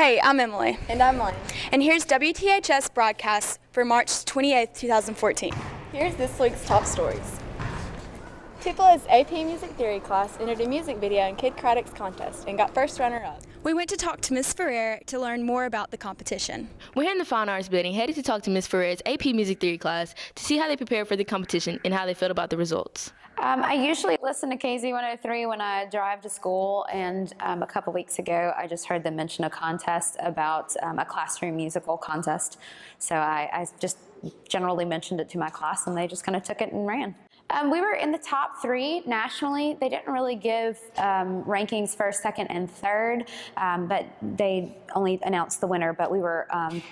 Hey, I'm Emily. And I'm Lynn. And here's WTHS broadcast for March 28, 2014. Here's this week's top stories. Tupla's AP Music Theory class entered a music video in Kid Craddock's contest and got first runner-up. We went to talk to Ms. Ferrer to learn more about the competition. We're in the Fine Arts building, headed to talk to Ms. Ferrer's AP Music Theory class to see how they prepared for the competition and how they felt about the results. I usually listen to KZ103 when I drive to school, and a couple weeks ago I just heard them mention a contest about a classroom musical contest. So I just generally mentioned it to my class, and they just kind of took it and ran. We were in the top 3 nationally. They didn't really give rankings first, second, and third, but they only announced the winner. But we were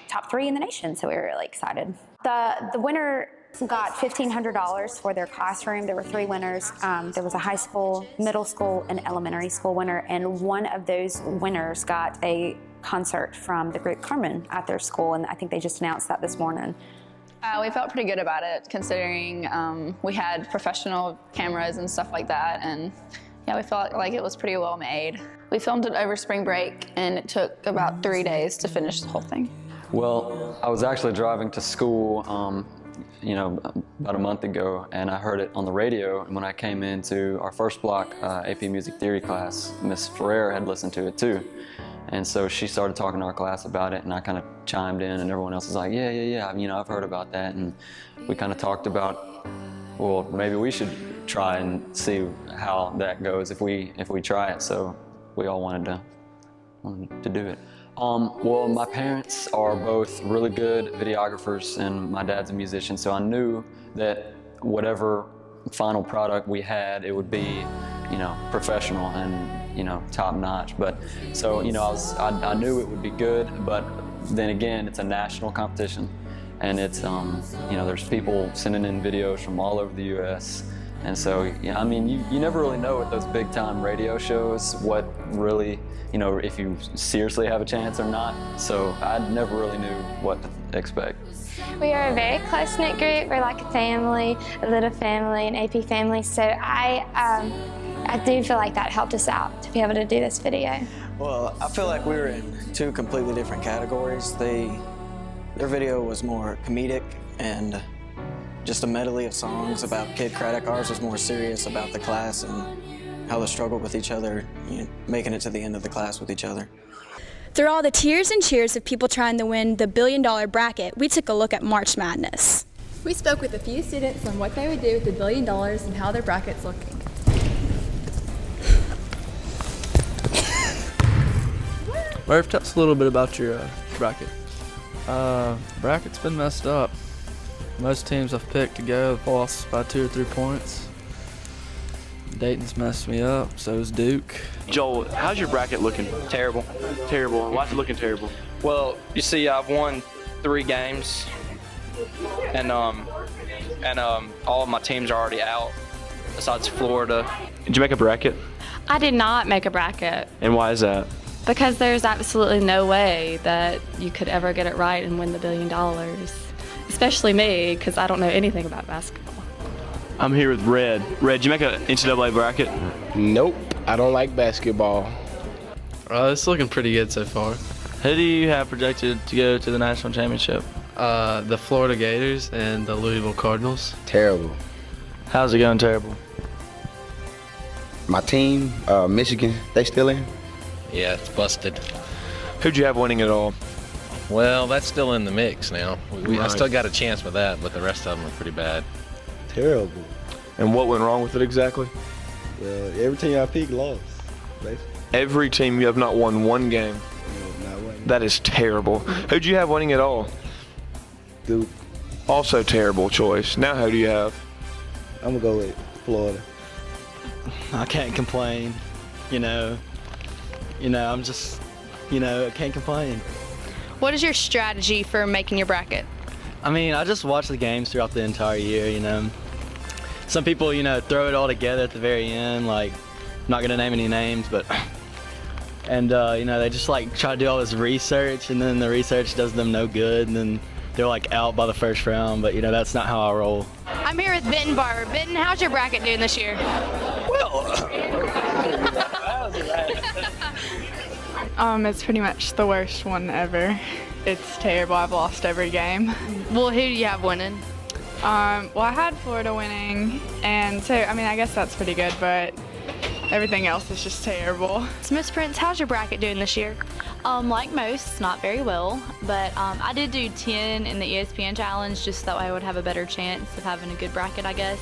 top 3 in the nation, so we were really excited. The winner got $1,500 for their classroom. There were 3 winners. There was a high school, middle school, and elementary school winner, and one of those winners got a concert from the group Carmen at their school, and I think they just announced that this morning. We felt pretty good about it, considering we had professional cameras and stuff like that, and yeah, we felt like it was pretty well made. We filmed it over spring break, and it took about 3 days to finish the whole thing. Well, I was actually driving to school about a month ago, and I heard it on the radio, and when I came into our first block AP Music Theory class, Miss Ferrer had listened to it too. And so she started talking to our class about it, and I kind of chimed in, and everyone else was like, yeah, I've heard about that. And we kind of talked about, well, maybe we should try and see how that goes if we try it. So we all wanted to do it. Well, my parents are both really good videographers, and my dad's a musician, so I knew that whatever final product we had, it would be, professional and, top notch. But so, I knew it would be good, but then again, it's a national competition, and it's, there's people sending in videos from all over the U.S. And so, you never really know at those big time radio shows what really, if you seriously have a chance or not. So I never really knew what to expect. We are a very close-knit group. We're like a family, a little family, an AP family. So I do feel like that helped us out to be able to do this video. Well, I feel like we were in 2 completely different categories. Their video was more comedic and just a medley of songs about Kid Craddock. Ours was more serious about the class and how they struggled with each other, making it to the end of the class with each other. Through all the tears and cheers of people trying to win the $1 billion bracket, we took a look at March Madness. We spoke with a few students on what they would do with the $1 billion and how their bracket's looking. Murph, tell us a little bit about your bracket. Bracket's been messed up. Most teams I've picked to go have lost by 2 or 3 points. Dayton's messed me up, so's Duke. Joel, how's your bracket looking? Terrible. Terrible. Why's it looking terrible? Well, you see, I've won 3 games, and all of my teams are already out, besides Florida. Did you make a bracket? I did not make a bracket. And why is that? Because there's absolutely no way that you could ever get it right and win the $1 billion. Especially me, because I don't know anything about basketball. I'm here with Red. Red, did you make an NCAA bracket? Nope, I don't like basketball. It's looking pretty good so far. Who do you have projected to go to the national championship? The Florida Gators and the Louisville Cardinals. Terrible. How's it going terrible? My team, Michigan, they still in? Yeah, it's busted. Who'd you have winning it all? Well, that's still in the mix now. I Right. still got a chance with that, but the rest of them are pretty bad. Terrible. And what went wrong with it exactly? Every team I picked lost, basically. Every team you have not won 1 game. Not winning. That is terrible. Who'd you have winning it all? Duke. Also terrible choice. Now who do you have? I'm gonna go with Florida. I can't complain, I'm just, I can't complain. What is your strategy for making your bracket? I just watch the games throughout the entire year, Some people, throw it all together at the very end, like, I'm not gonna name any names, but, and, they just like try to do all this research, and then the research does them no good, and then they're like out by the first round, but that's not how I roll. I'm here with Benton Barber. Benton, how's your bracket doing this year? Well, It's pretty much the worst one ever. It's terrible. I've lost every game. Well, who do you have winning? Well, I had Florida winning, and so, I mean, I guess that's pretty good, but everything else is just terrible. So Miss Prince, how's your bracket doing this year? Like most, not very well, but I did do 10 in the ESPN challenge just that way I would have a better chance of having a good bracket, I guess.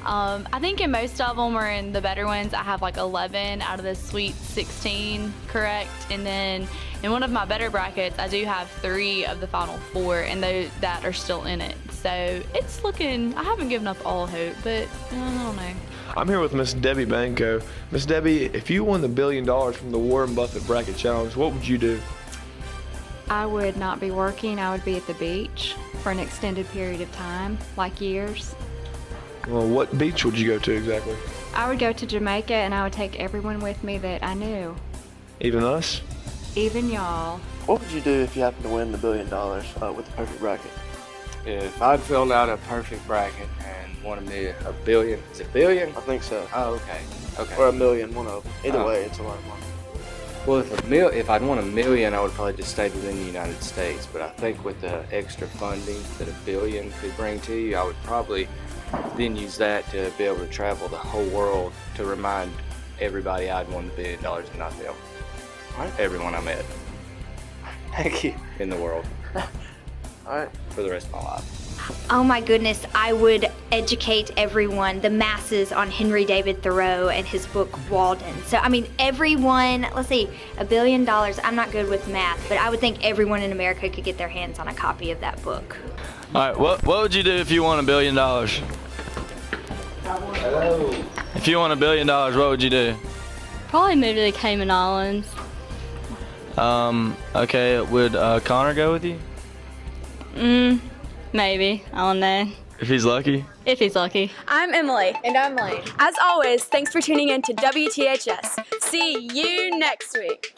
I think in most of them, or in the better ones, I have like 11 out of the Sweet 16 correct, and then in one of my better brackets, I do have 3 of the Final 4, and those that are still in it. So it's looking, I haven't given up all hope, but I don't know. I'm here with Miss Debbie Banco. Miss Debbie, if you won the $1 billion from the Warren Buffett Bracket Challenge, what would you do? I would not be working. I would be at the beach for an extended period of time, like years. Well, what beach would you go to exactly? I would go to Jamaica and I would take everyone with me that I knew. Even us? Even y'all. What would you do if you happened to win the $1 billion with the perfect bracket? If I'd filled out a perfect bracket and won a billion, is it billion? I think so. Oh, okay. Okay. Or $1 million, one of them. Either way, it's a lot of money. Well, if I'd won $1 million, I would probably just stay within the United States. But I think with the extra funding that $1 billion could bring to you, I would probably then use that to be able to travel the whole world to remind everybody I'd won the $1 billion and not them. All right. Everyone I met. Thank you. In the world. All right. For the rest of my life. Oh my goodness, I would educate everyone, the masses, on Henry David Thoreau and his book Walden. So, I mean, everyone, let's see, $1 billion, I'm not good with math, but I would think everyone in America could get their hands on a copy of that book. All right, what would you do if you won $1 billion? Hello. If you won $1 billion, what would you do? Probably move to the Cayman Islands. Okay, would Connor go with you? Maybe. I don't know. If he's lucky? If he's lucky. I'm Emily. And I'm Lane. As always, thanks for tuning in to WTHS. See you next week.